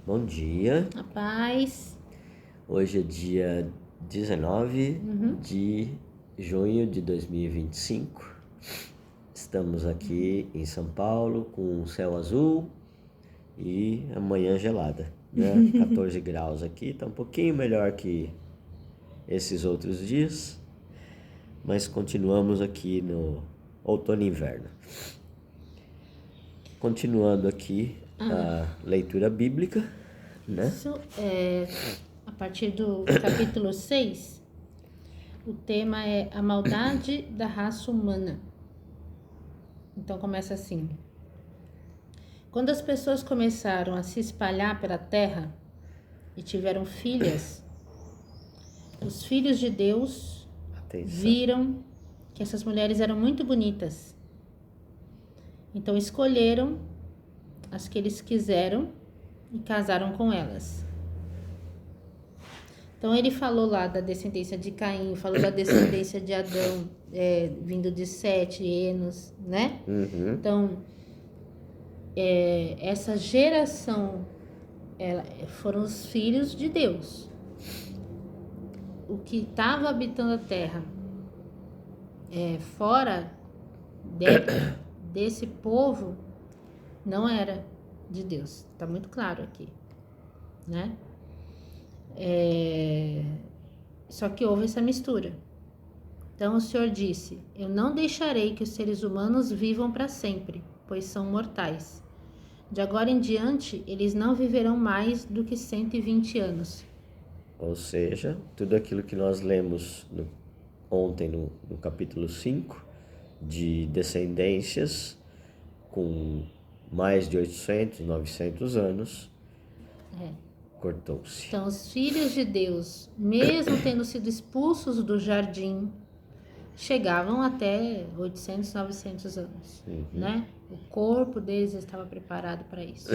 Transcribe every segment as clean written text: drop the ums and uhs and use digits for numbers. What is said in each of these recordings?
Bom dia, A paz. hoje é dia 19 de junho de 2025. Estamos aqui em São Paulo com o céu azul e amanhã gelada, né? 14 graus aqui, tá um pouquinho melhor que esses outros dias, mas continuamos aqui no outono e inverno. Continuando aqui a leitura bíblica, né? Isso é a partir do capítulo 6. O tema é a maldade da raça humana. Então começa assim: quando as pessoas começaram a se espalhar pela terra e tiveram filhas, os filhos de Deus viram que essas mulheres eram muito bonitas. Então escolheram as que eles quiseram e casaram com elas. Então ele falou lá da descendência de Caim, falou da descendência de Adão, vindo de Sete, Enos, né? Então essa geração foram os filhos de Deus. O que estava habitando a terra fora desse povo não era de Deus. Está muito claro aqui, né? Só que houve essa mistura. Então o Senhor disse: eu não deixarei que os seres humanos vivam para sempre, pois são mortais. De agora em diante, eles não viverão mais do que 120 anos. Ou seja, tudo aquilo que nós lemos ontem no capítulo 5, de descendências com mais de 800, 900 anos, cortou-se. Então, os filhos de Deus, mesmo tendo sido expulsos do jardim, chegavam até 800, 900 anos, né? O corpo deles estava preparado para isso.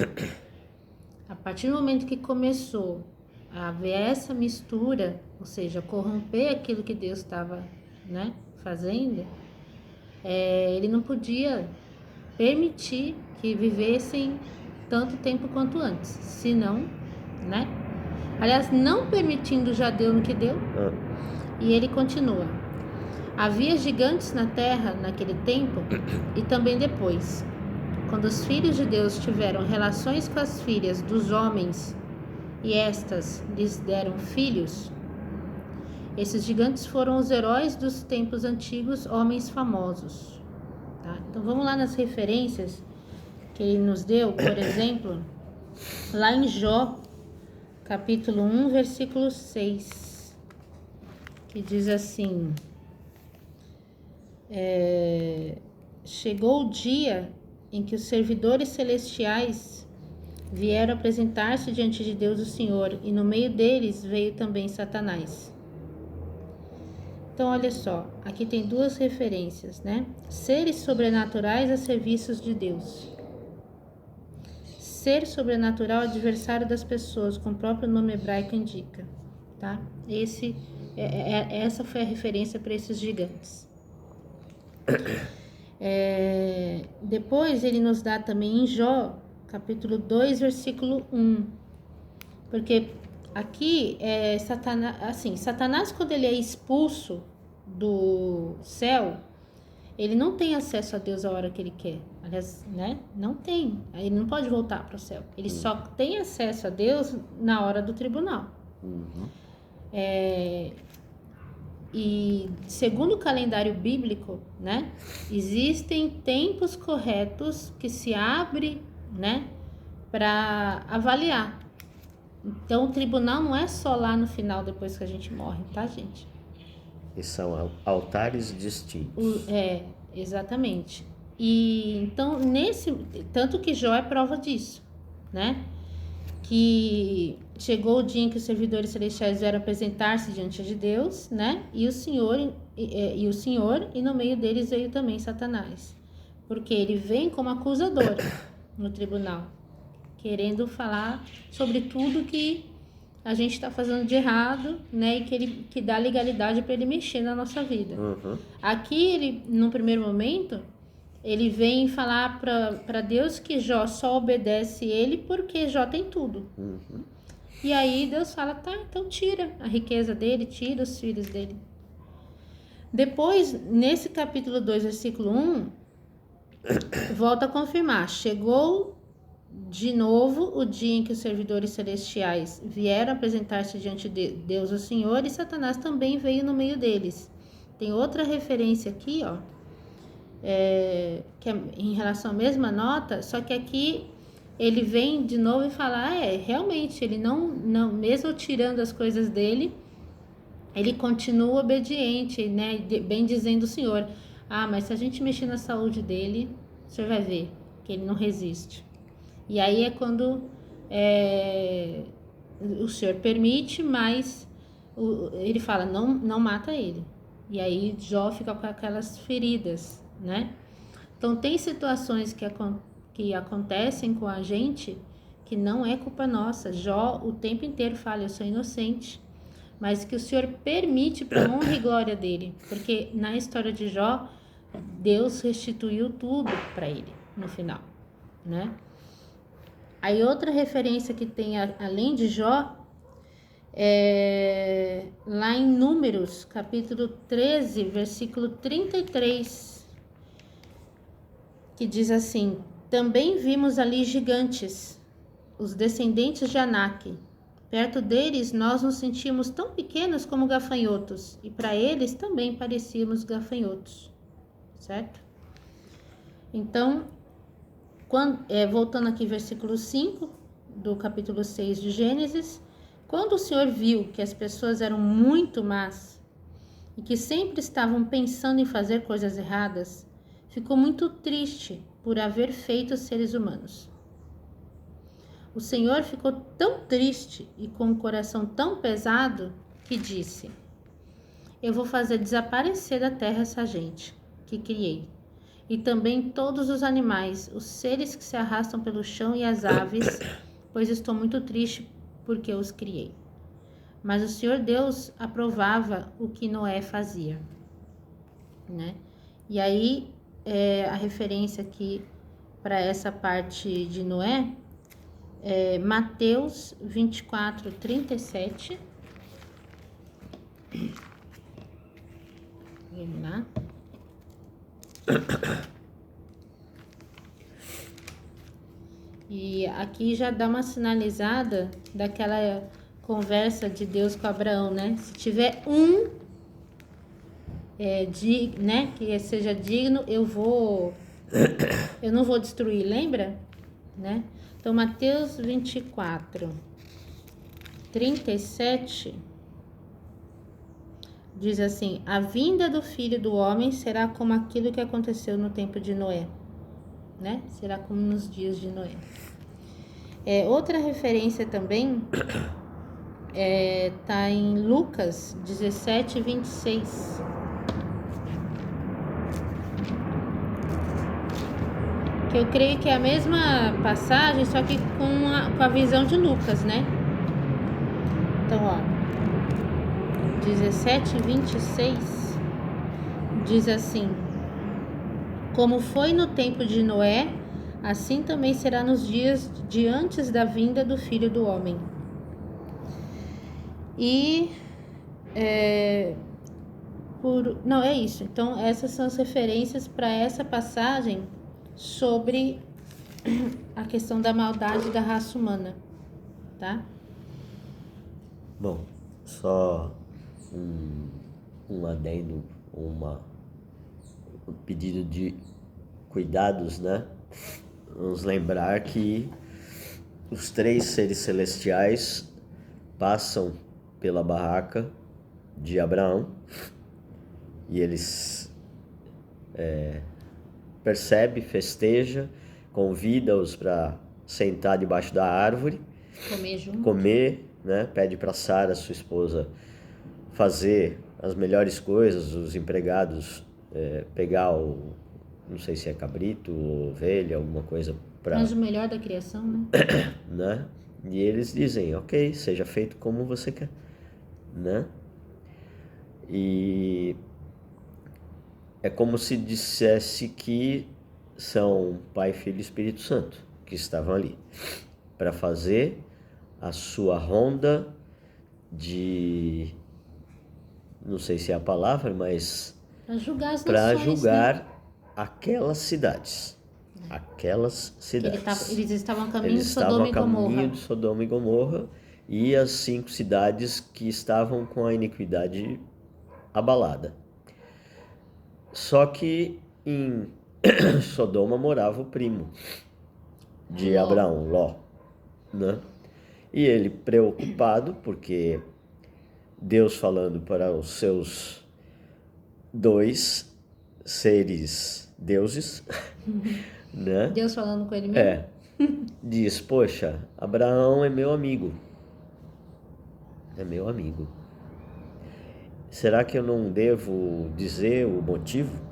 A partir do momento que começou a haver essa mistura, ou seja, corromper aquilo que Deus estava, né, fazendo, ele não podia permitir que vivessem tanto tempo quanto antes, senão, né? Aliás, não permitindo já deu no que deu. E ele continua: havia gigantes na terra naquele tempo e também depois, quando os filhos de Deus tiveram relações com as filhas dos homens e estas lhes deram filhos. Esses gigantes foram os heróis dos tempos antigos, homens famosos. Tá? Então vamos lá nas referências que ele nos deu. Por exemplo, lá em Jó, capítulo 1, versículo 6, que diz assim: chegou o dia em que os servidores celestiais vieram apresentar-se diante de Deus o Senhor, e no meio deles veio também Satanás. Então, olha só, aqui tem duas referências, né? Seres sobrenaturais a serviços de Deus. Ser sobrenatural, adversário das pessoas, como o próprio nome hebraico indica, tá? Essa foi a referência para esses gigantes. Depois ele nos dá também em Jó, capítulo 2, versículo 1. Porque aqui Satanás, quando ele é expulso do céu, ele não tem acesso a Deus a hora que ele quer. Aliás, né? Não tem. Ele não pode voltar para o céu. Ele só tem acesso a Deus na hora do tribunal. E segundo o calendário bíblico, né, existem tempos corretos que se abre, né, para avaliar. Então o tribunal não é só lá no final, depois que a gente morre, tá, gente? E são altares distintos. Exatamente. E então tanto que Jó é prova disso, né? Que chegou o dia em que os servidores celestiais vieram apresentar-se diante de Deus, né? E o Senhor, e no meio deles veio também Satanás. Porque ele vem como acusador no tribunal, querendo falar sobre tudo que a gente está fazendo de errado, né? E que dá legalidade para ele mexer na nossa vida. Aqui, ele, num primeiro momento, ele vem falar para Deus que Jó só obedece ele porque Jó tem tudo. E aí Deus fala, tá, então tira a riqueza dele, tira os filhos dele. Depois, nesse capítulo 2, versículo 1, volta a confirmar, chegou de novo o dia em que os servidores celestiais vieram apresentar-se diante de Deus, o Senhor, e Satanás também veio no meio deles. Tem outra referência aqui, ó, que é em relação à mesma nota, só que aqui ele vem de novo e fala, realmente, ele não, mesmo tirando as coisas dele, ele continua obediente, né, bem dizendo o Senhor, mas se a gente mexer na saúde dele, o Senhor vai ver que ele não resiste. E aí é quando o Senhor permite, mas ele fala, não mata ele. E aí Jó fica com aquelas feridas, né? Então tem situações que acontecem com a gente que não é culpa nossa. Jó o tempo inteiro fala, eu sou inocente. Mas que o Senhor permite para honra e glória dele. Porque na história de Jó, Deus restituiu tudo para ele no final, né? Aí outra referência que tem além de Jó é lá em Números, capítulo 13, versículo 33, que diz assim, também vimos ali gigantes, os descendentes de Anak. Perto deles nós nos sentíamos tão pequenos como gafanhotos, e para eles também parecíamos gafanhotos, certo? Então, voltando aqui versículo 5 do capítulo 6 de Gênesis, quando o Senhor viu que as pessoas eram muito más e que sempre estavam pensando em fazer coisas erradas, ficou muito triste por haver feito os seres humanos. O Senhor ficou tão triste e com o coração tão pesado que disse, eu vou fazer desaparecer da terra essa gente que criei, e também todos os animais, os seres que se arrastam pelo chão e as aves, pois estou muito triste porque os criei. Mas o Senhor Deus aprovava o que Noé fazia, né? E aí, a referência aqui para essa parte de Noé é Mateus 24, 37. Vamos lá. E aqui já dá uma sinalizada daquela conversa de Deus com Abraão, né? Se tiver né, que seja digno, eu não vou destruir, lembra? Né? Então, Mateus 24, 37 diz assim, a vinda do Filho do Homem será como aquilo que aconteceu no tempo de Noé, né? Será como nos dias de Noé. Outra referência também tá em Lucas 17, 26. Que eu creio que é a mesma passagem, só que com a visão de Lucas, né? Então, ó, 17, 26 diz assim, como foi no tempo de Noé, assim também será nos dias de antes da vinda do Filho do Homem. E não, é isso. Então, essas são as referências para essa passagem sobre a questão da maldade da raça humana, tá? Bom, só um adendo, um pedido de cuidados, né? Vamos lembrar que os 3 seres celestiais passam pela barraca de Abraão e eles percebe, festeja, convida-os para sentar debaixo da árvore, comer, né? Pede para Sara, sua esposa, fazer as melhores coisas, os empregados pegar não sei se é cabrito ou ovelha, alguma coisa para... Mas o melhor da criação, né? né? E eles dizem, ok, seja feito como você quer, né? E é como se dissesse que são Pai, Filho e Espírito Santo que estavam ali para fazer a sua ronda de, não sei se é a palavra, mas para julgar as para nações, julgar, né? aquelas cidades. Aquelas cidades. Eles estavam a caminho Eles de estavam Sodoma a e Gomorra. caminho de Sodoma e Gomorra e as 5 cidades que estavam com a iniquidade abalada. Só que em Sodoma morava o primo de Ló. Abraão, Ló, né? E ele preocupado, porque Deus falando para os seus 2 seres deuses, né? Deus falando com ele mesmo? Diz, poxa, Abraão é meu amigo. É meu amigo. Será que eu não devo dizer o motivo?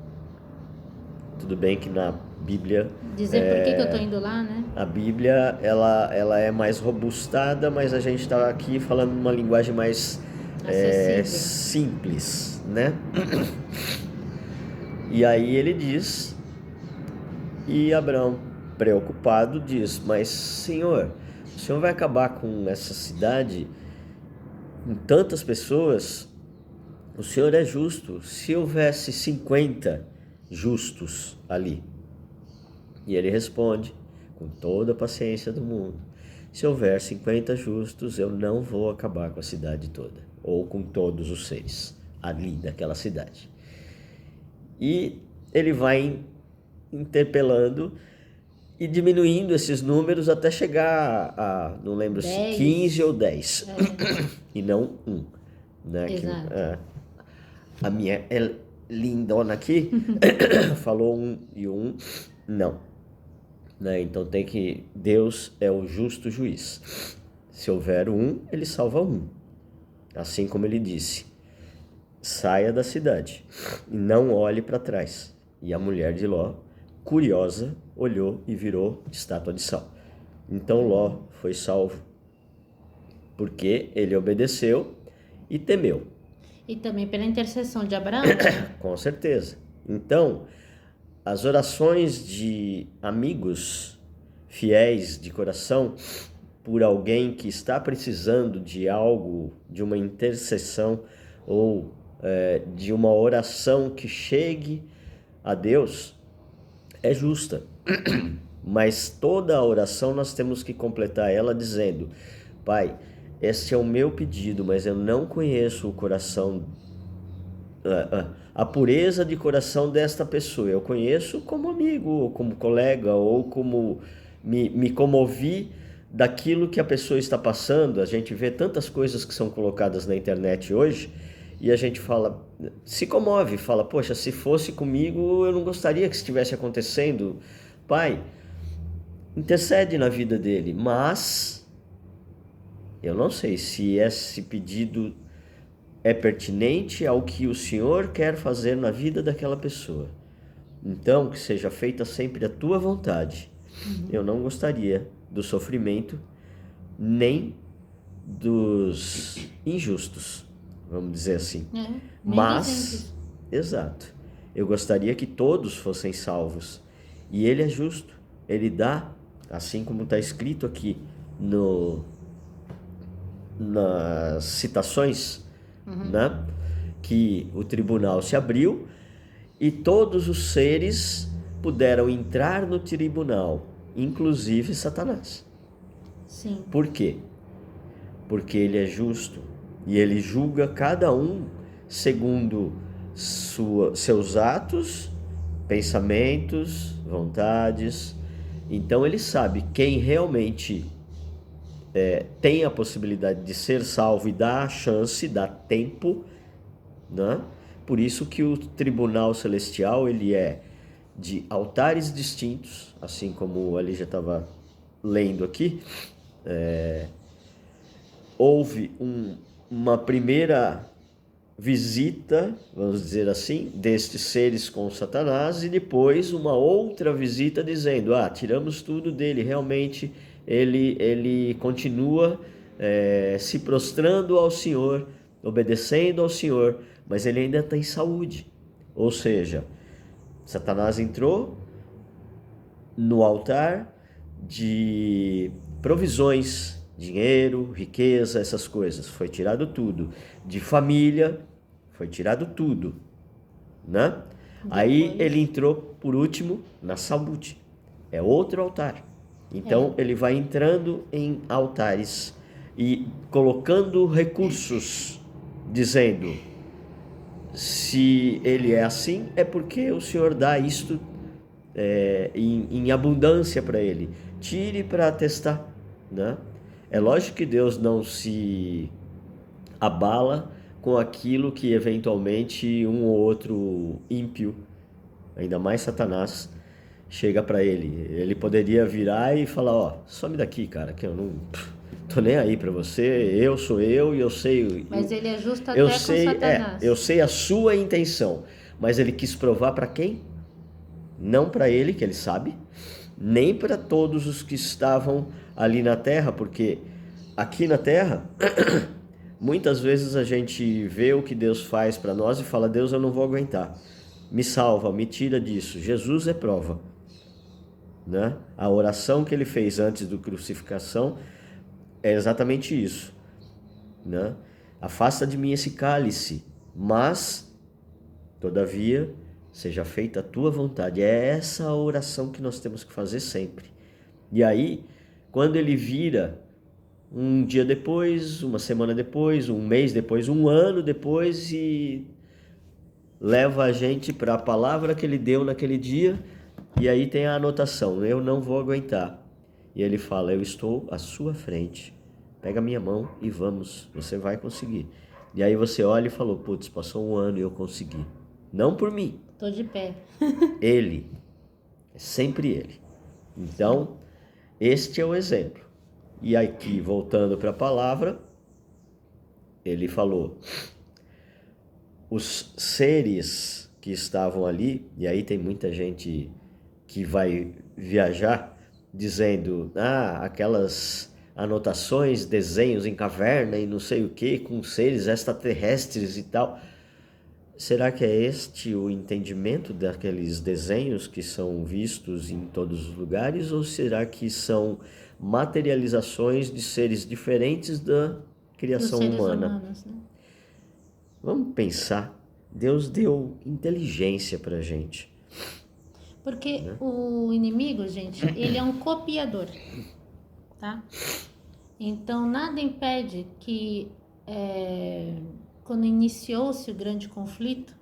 Tudo bem que na Bíblia... Dizer por que eu estou indo lá, né? A Bíblia, ela é mais robustada, mas a gente está aqui falando uma linguagem mais simples, né? E aí ele diz, e Abraão, preocupado, diz, mas Senhor, o Senhor vai acabar com essa cidade, com tantas pessoas? O Senhor é justo. Se houvesse 50 justos ali. E ele responde, com toda a paciência do mundo, se houver 50 justos, eu não vou acabar com a cidade toda, ou com todos os seres ali daquela cidade. E ele vai interpelando e diminuindo esses números até chegar a, não lembro se 15 ou 10, e não 1. Né? Exato. A minha lindona aqui falou 1 e 1 não. Né? Então tem que... Deus é o justo juiz. Se houver 1, ele salva 1. Assim como ele disse, saia da cidade e não olhe para trás. E a mulher de Ló, curiosa, olhou e virou estátua de sal. Então Ló foi salvo, porque ele obedeceu e temeu. E também pela intercessão de Abraão. Com certeza. Então, as orações de amigos fiéis de coração por alguém que está precisando de algo, de uma intercessão ou de uma oração que chegue a Deus, é justa. Mas toda a oração nós temos que completar ela dizendo, Pai, esse é o meu pedido, mas eu não conheço o coração, a pureza de coração desta pessoa. Eu conheço como amigo, ou como colega, ou como me comovi daquilo que a pessoa está passando. A gente vê tantas coisas que são colocadas na internet hoje e a gente fala, se comove, fala, poxa, se fosse comigo eu não gostaria que estivesse acontecendo. Pai, intercede na vida dele, mas eu não sei se esse pedido é pertinente ao que o Senhor quer fazer na vida daquela pessoa. Então, que seja feita sempre a tua vontade. Eu não gostaria do sofrimento, nem dos injustos, vamos dizer assim. Mas, exato, eu gostaria que todos fossem salvos. E Ele é justo, Ele dá, assim como está escrito aqui nas citações, né? Que o tribunal se abriu e todos os seres puderam entrar no tribunal, inclusive Satanás. Sim. Por quê? Porque ele é justo e ele julga cada um segundo seus atos, pensamentos, vontades. Então ele sabe quem realmente tem a possibilidade de ser salvo e dá a chance, dá tempo, né? Por isso que o tribunal celestial ele é de altares distintos, assim como ali já estava lendo aqui. Houve uma primeira visita, vamos dizer assim, destes seres com Satanás e depois uma outra visita dizendo, tiramos tudo dele, realmente ele continua se prostrando ao Senhor, obedecendo ao Senhor, mas ele ainda tem saúde. Ou seja, Satanás entrou, no altar de provisões, dinheiro, riqueza, essas coisas. Foi tirado tudo. De família, foi tirado tudo, né? Aí ele entrou, por último, na saúde. É outro altar. Então ele vai entrando em altares e colocando recursos, dizendo: se ele é assim, é porque o Senhor dá isto em abundância para ele. Tire para testar, né? É lógico que Deus não se abala com aquilo que eventualmente um ou outro ímpio, ainda mais Satanás, chega para ele. Ele poderia virar e falar: ó, some daqui, cara, que eu não tô nem aí para você, eu sou eu e eu sei. Mas ele é justo até com Satanás. Eu sei a sua intenção, mas ele quis provar para quem? Não para ele, que ele sabe, nem para todos os que estavam ali na terra, porque aqui na terra muitas vezes a gente vê o que Deus faz para nós e fala: Deus, eu não vou aguentar, me salva, me tira disso. Jesus é prova, né? A oração que ele fez antes da crucificação é exatamente isso, né? Afasta de mim esse cálice, mas todavia seja feita a tua vontade. É essa a oração que nós temos que fazer sempre. E aí, quando ele vira um dia depois, uma semana depois, um mês depois, um ano depois, e leva a gente para a palavra que ele deu naquele dia, e aí tem a anotação: eu não vou aguentar. E ele fala: eu estou à sua frente, pega minha mão e vamos, você vai conseguir. E aí você olha e falou: putz, passou um ano e eu consegui. Não por mim. Tô de pé. Ele. É sempre ele. Então, este é o exemplo. E aqui, voltando para a palavra, ele falou: os seres que estavam ali, e aí tem muita gente que vai viajar dizendo: aquelas anotações, desenhos em caverna e não sei o que, com seres extraterrestres e tal. Será que é este o entendimento daqueles desenhos que são vistos em todos os lugares? Ou será que são materializações de seres diferentes da criação humana? Humanos, né? Vamos pensar. Deus deu inteligência pra gente. Porque o inimigo, gente, ele é um copiador, tá? Então, nada impede que... quando iniciou-se o grande conflito,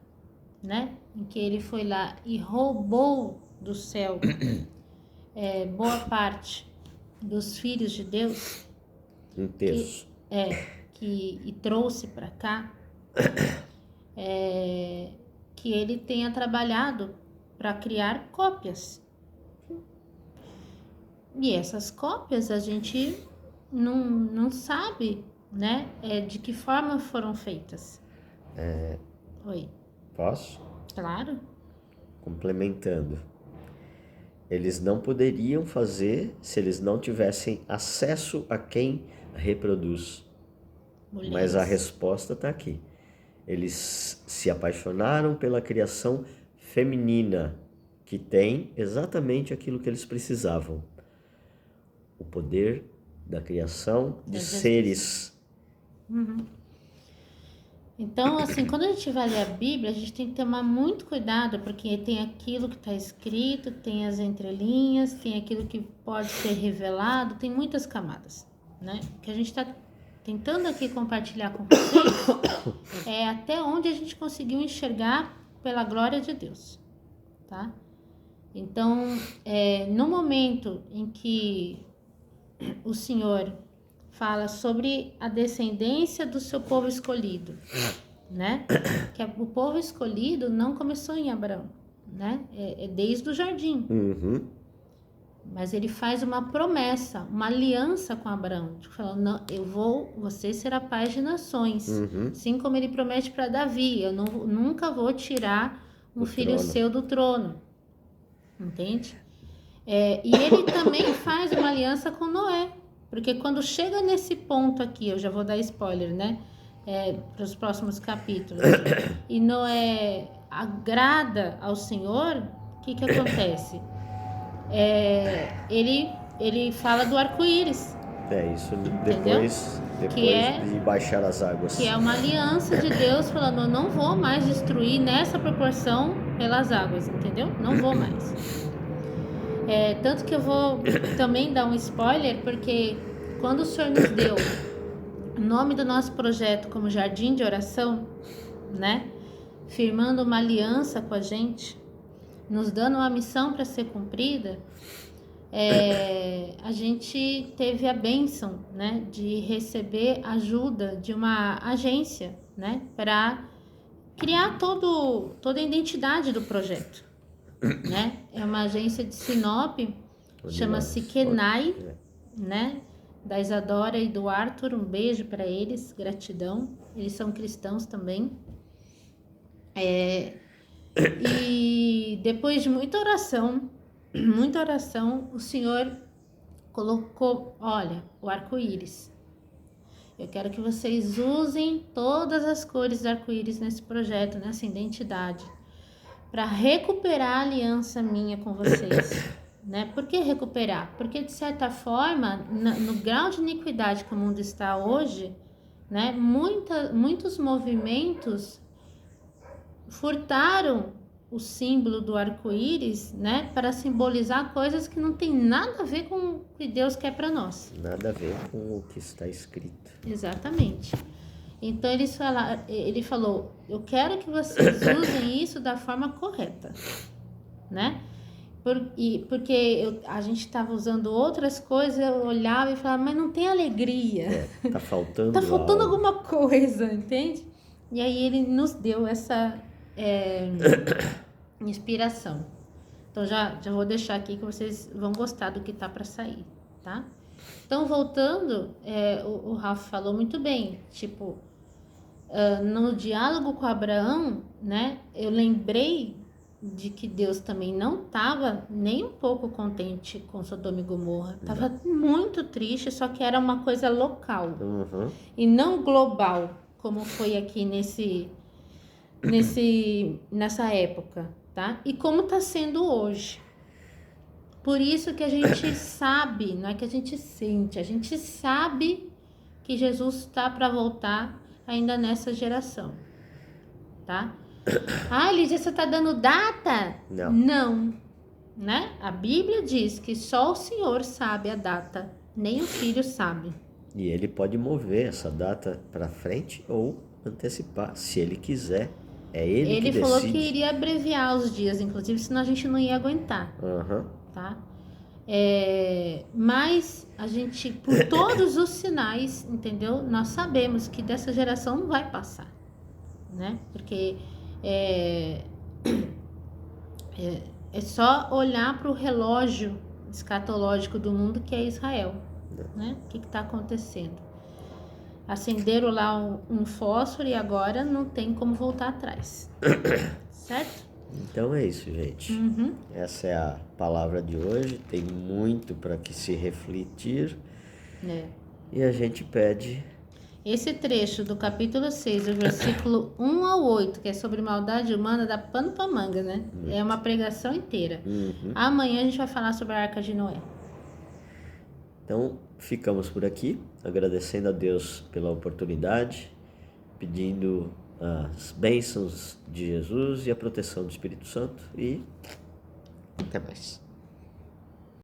né, em que ele foi lá e roubou do céu boa parte dos filhos de Deus, Um terço. e trouxe para cá, que ele tenha trabalhado para criar cópias. E essas cópias a gente não sabe, né? De que forma foram feitas. Oi. Posso? Claro. Complementando. Eles não poderiam fazer se eles não tivessem acesso a quem reproduz. Mulheres. Mas a resposta está aqui. Eles se apaixonaram pela criação feminina, que tem exatamente aquilo que eles precisavam. O poder da criação de seres. Uhum. Então, assim, quando a gente vai ler a Bíblia, a gente tem que tomar muito cuidado, porque tem aquilo que está escrito, tem as entrelinhas, tem aquilo que pode ser revelado, tem muitas camadas, né? O que a gente está tentando aqui compartilhar com vocês é até onde a gente conseguiu enxergar pela glória de Deus, tá? Então, no momento em que o Senhor fala sobre a descendência do seu povo escolhido, né? Que o povo escolhido não começou em Abraão, né? É desde o jardim. Uhum. Mas ele faz uma promessa, uma aliança com Abraão, falando: não, você será pai de nações, assim como ele promete para Davi: eu nunca vou tirar um filho seu do trono, entende? E ele também faz uma aliança com Noé, porque quando chega nesse ponto aqui, eu já vou dar spoiler, né? Para os próximos capítulos, e Noé agrada ao Senhor, o que acontece? ele fala do arco-íris. Isso Entendeu? depois de baixar as águas. Que é uma aliança de Deus falando, eu não vou mais destruir nessa proporção pelas águas, entendeu? Não vou mais. Tanto que eu vou também dar um spoiler, porque quando o Senhor nos deu o nome do nosso projeto como Jardim de Oração, né? Firmando uma aliança com a gente, nos dando uma missão para ser cumprida, a gente teve a bênção, né, de receber ajuda de uma agência, né, para criar toda a identidade do projeto, né? É uma agência de Sinop, chama-se Kenai, né, da Isadora e do Arthur, um beijo para eles, gratidão, eles são cristãos também. E depois de muita oração, o Senhor colocou, olha, o arco-íris. Eu quero que vocês usem todas as cores do arco-íris nesse projeto, nessa identidade, para recuperar a aliança minha com vocês. Né? Por que recuperar? Porque, de certa forma, no grau de iniquidade que o mundo está hoje, né, muitos movimentos furtaram o símbolo do arco-íris, né, para simbolizar coisas que não tem nada a ver com o que Deus quer para nós. Nada a ver com o que está escrito. Exatamente. Então ele falou, eu quero que vocês usem isso da forma correta, né? Porque a gente estava usando outras coisas, eu olhava e falava, mas não tem alegria. Tá faltando tá faltando alguma coisa, entende? E aí ele nos deu essa inspiração. Então já vou deixar aqui que vocês vão gostar do que tá para sair, tá? Então voltando, o Rafa falou muito bem, tipo, no diálogo com Abraão, né? Eu lembrei de que Deus também não estava nem um pouco contente com Sodoma e Gomorra. Estava muito triste, só que era uma coisa local e não global, como foi aqui nessa época, tá? E como está sendo hoje. Por isso que a gente sabe, não é que a gente sente, a gente sabe que Jesus está para voltar ainda nessa geração, tá? Lígia, você está dando data? Não, né? A Bíblia diz que só o Senhor sabe a data, nem o Filho sabe. E ele pode mover essa data para frente ou antecipar, se ele quiser. É ele que decide. Ele falou que iria abreviar os dias, inclusive, senão a gente não ia aguentar. Tá? Mas a gente, por todos os sinais, entendeu? Nós sabemos que dessa geração não vai passar, né? Porque é só olhar para o relógio escatológico do mundo, que é Israel, né? O que está acontecendo? Acenderam lá um fósforo e agora não tem como voltar atrás. Certo? Então é isso, gente. Essa é a palavra de hoje. Tem muito para que se refletir. E a gente pede... Esse trecho do capítulo 6, do versículo 1 ao 8, que é sobre maldade humana, dá pano pra manga, né? É uma pregação inteira. Amanhã a gente vai falar sobre a Arca de Noé. Então, ficamos por aqui, agradecendo a Deus pela oportunidade, pedindo as bênçãos de Jesus e a proteção do Espírito Santo, e até mais.